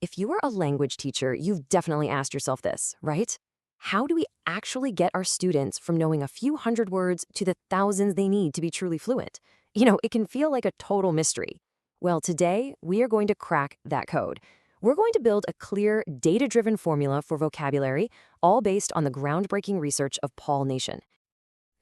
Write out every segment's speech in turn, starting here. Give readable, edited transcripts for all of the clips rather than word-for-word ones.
If you are a language teacher, you've definitely asked yourself this, right? How do we actually get our students from knowing a few hundred words to the thousands they need to be truly fluent? It can feel like a total mystery. Well, today, we are going to crack that code. We're going to build a clear, data-driven formula for vocabulary, all based on the groundbreaking research of Paul Nation.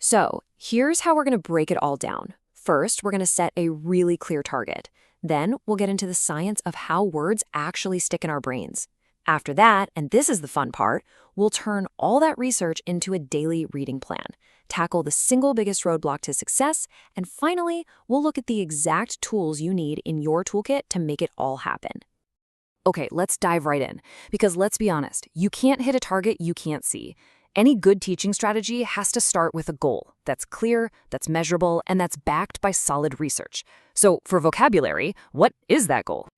So, here's how we're going to break it all down. First, we're going to set a really clear target. Then, we'll get into the science of how words actually stick in our brains. After that, and this is the fun part, we'll turn all that research into a daily reading plan, tackle the single biggest roadblock to success, and finally, we'll look at the exact tools you need in your toolkit to make it all happen. Okay, let's dive right in, because let's be honest, you can't hit a target you can't see. Any good teaching strategy has to start with a goal that's clear, that's measurable, and that's backed by solid research. So for vocabulary, what is that goal?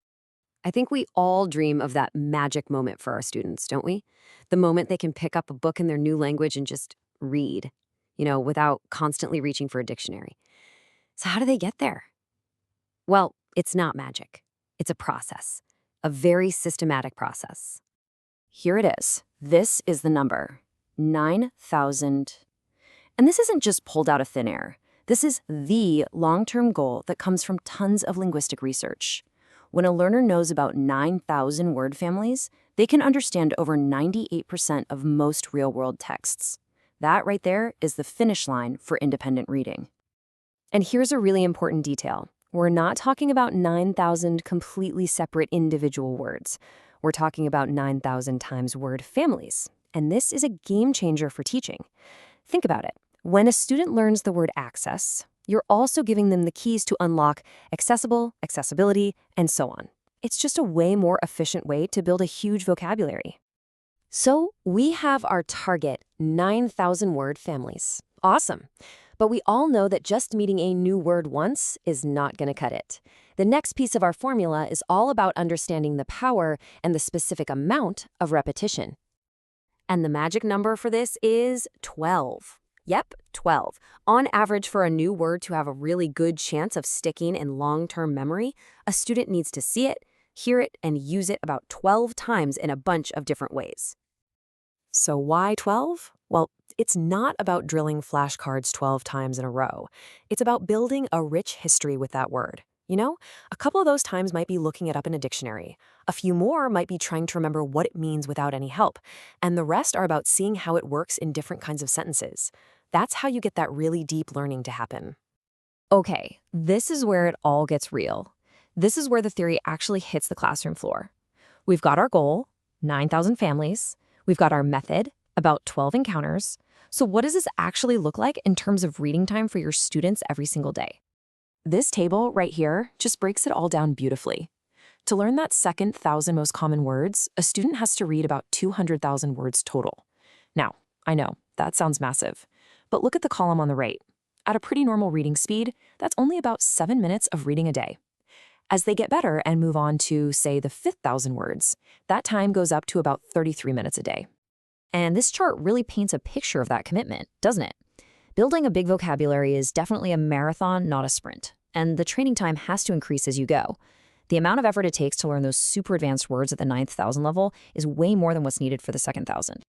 I think we all dream of that magic moment for our students, don't we? The moment they can pick up a book in their new language and just read, without constantly reaching for a dictionary. So how do they get there? Well, it's not magic. It's a process, a very systematic process. Here it is. This is the number. 9,000. And this isn't just pulled out of thin air. This is the long-term goal that comes from tons of linguistic research. When a learner knows about 9,000 word families, they can understand over 98% of most real-world texts. That right there is the finish line for independent reading. And here's a really important detail. We're not talking about 9,000 completely separate individual words. We're talking about 9,000 times word families. And this is a game changer for teaching. Think about it. When a student learns the word access, you're also giving them the keys to unlock accessible, accessibility, and so on. It's just a way more efficient way to build a huge vocabulary. So we have our target 9,000 word families. Awesome. But we all know that just meeting a new word once is not going to cut it. The next piece of our formula is all about understanding the power and the specific amount of repetition. And the magic number for this is 12. Yep, 12. On average, for a new word to have a really good chance of sticking in long-term memory, a student needs to see it, hear it, and use it about 12 times in a bunch of different ways. So why 12? Well, it's not about drilling flashcards 12 times in a row. It's about building a rich history with that word. A couple of those times might be looking it up in a dictionary. A few more might be trying to remember what it means without any help. And the rest are about seeing how it works in different kinds of sentences. That's how you get that really deep learning to happen. Okay, this is where it all gets real. This is where the theory actually hits the classroom floor. We've got our goal, 9,000 families. We've got our method, about 12 encounters. So what does this actually look like in terms of reading time for your students every single day? This table right here just breaks it all down beautifully. To learn that second 1,000 most common words, a student has to read about 200,000 words total. Now, I know, that sounds massive. But look at the column on the right. At a pretty normal reading speed, that's only about 7 minutes of reading a day. As they get better and move on to, say, the 5,000 words, that time goes up to about 33 minutes a day. And this chart really paints a picture of that commitment, doesn't it? Building a big vocabulary is definitely a marathon, not a sprint. And the training time has to increase as you go. The amount of effort it takes to learn those super advanced words at the 9,000 level is way more than what's needed for the second 1,000.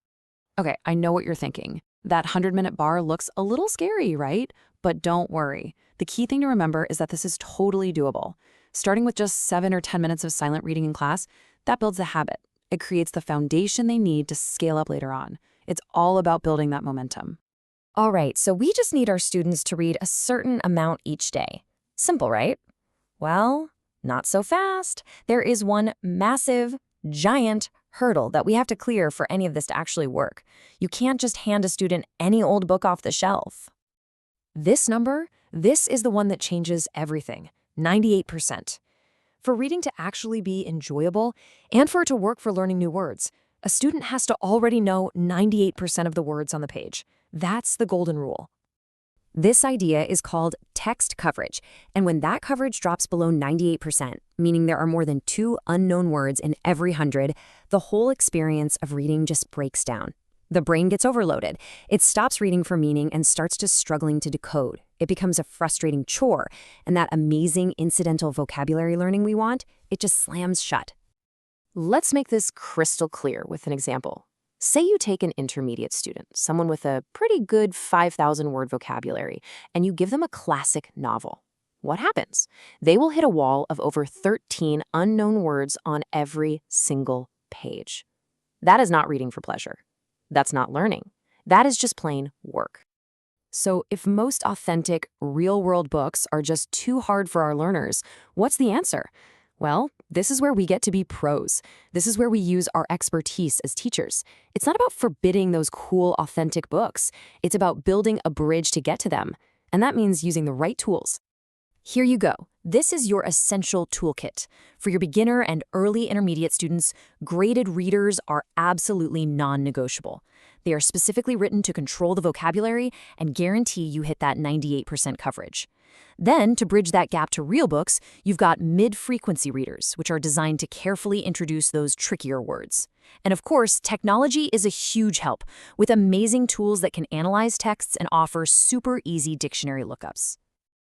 Okay, I know what you're thinking. That 100-minute bar looks a little scary, right? But don't worry. The key thing to remember is that this is totally doable. Starting with just 7 or 10 minutes of silent reading in class, that builds a habit. It creates the foundation they need to scale up later on. It's all about building that momentum. All right, so we just need our students to read a certain amount each day. Simple, right? Well, not so fast. There is one massive, giant hurdle that we have to clear for any of this to actually work. You can't just hand a student any old book off the shelf. This number, this is the one that changes everything, 98%. For reading to actually be enjoyable and for it to work for learning new words, a student has to already know 98% of the words on the page. That's the golden rule. This idea is called text coverage, and when that coverage drops below 98%, meaning there are more than 2 unknown words in every 100, the whole experience of reading just breaks down. The brain gets overloaded. It stops reading for meaning and starts just struggling to decode. It becomes a frustrating chore, and that amazing incidental vocabulary learning we want, it just slams shut. Let's make this crystal clear with an example. Say you take an intermediate student, someone with a pretty good 5,000 word vocabulary, and you give them a classic novel. What happens? They will hit a wall of over 13 unknown words on every single page. That is not reading for pleasure. That's not learning. That is just plain work. So, if most authentic, real world books are just too hard for our learners, what's the answer? Well, this is where we get to be pros. This is where we use our expertise as teachers. It's not about forbidding those cool, authentic books. It's about building a bridge to get to them. And that means using the right tools. Here you go. This is your essential toolkit. For your beginner and early intermediate students, graded readers are absolutely non-negotiable. They are specifically written to control the vocabulary and guarantee you hit that 98% coverage. Then, to bridge that gap to real books, you've got mid-frequency readers, which are designed to carefully introduce those trickier words. And of course, technology is a huge help, with amazing tools that can analyze texts and offer super easy dictionary lookups.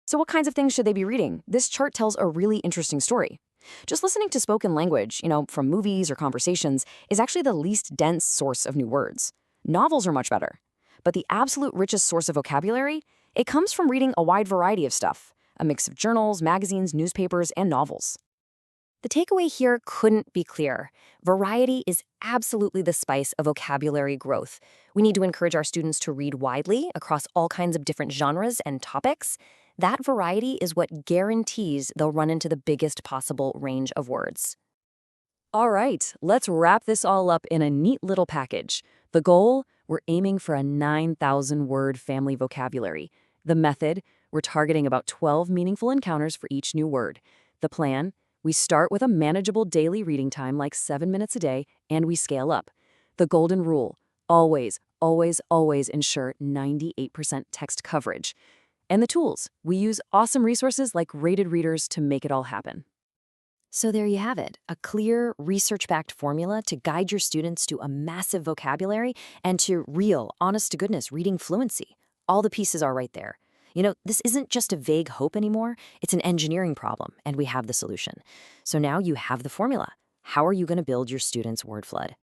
So what kinds of things should they be reading? This chart tells a really interesting story. Just listening to spoken language, from movies or conversations, is actually the least dense source of new words. Novels are much better. But the absolute richest source of vocabulary, it comes from reading a wide variety of stuff, a mix of journals, magazines, newspapers, and novels. The takeaway here couldn't be clearer. Variety is absolutely the spice of vocabulary growth. We need to encourage our students to read widely across all kinds of different genres and topics. That variety is what guarantees they'll run into the biggest possible range of words. All right, let's wrap this all up in a neat little package. The goal? We're aiming for a 9,000-word family vocabulary. The method? We're targeting about 12 meaningful encounters for each new word. The plan? We start with a manageable daily reading time like 7 minutes a day, and we scale up. The golden rule: always, always, always ensure 98% text coverage. And the tools: we use awesome resources like Rated Readers to make it all happen. So there you have it, a clear, research-backed formula to guide your students to a massive vocabulary and to real, honest-to-goodness reading fluency. All the pieces are right there. This isn't just a vague hope anymore. It's an engineering problem, and we have the solution. So now you have the formula. How are you going to build your students' word flood?